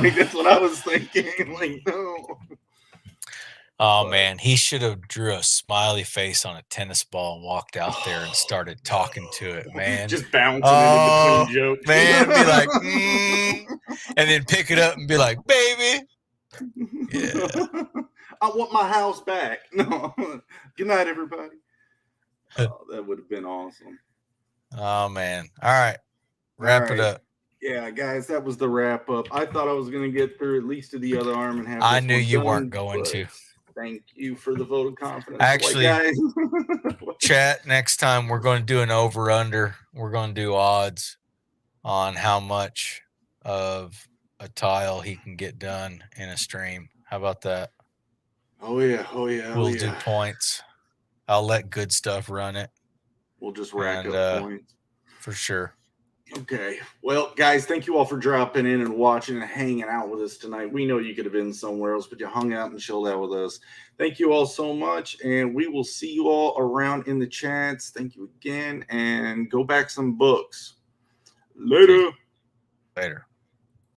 like that's what I was thinking. Like, no. Oh man, he should have drew a smiley face on a tennis ball and walked out there and started talking to it, man. Just bouncing in between jokes. Man, be like, and then pick it up and be like, baby. Yeah. I want my house back. No. Good night, everybody. Oh, that would have been awesome. Oh man. All right. Wrap it up. Yeah, guys, that was the wrap up. I thought I was going to get through at least to the other arm and have. I knew you weren't going to. Thank you for the vote of confidence. Actually, chat, next time we're going to do an over-under. We're going to do odds on how much of a tile he can get done in a stream. How about that? Oh, yeah. We'll do points. I'll let good stuff run it. We'll just rack up points. For sure. Okay. Well, guys, thank you all for dropping in and watching and hanging out with us tonight. We know you could have been somewhere else, but you hung out and chilled out with us. Thank you all so much, and we will see you all around in the chats. Thank you again, and go back some books. Later.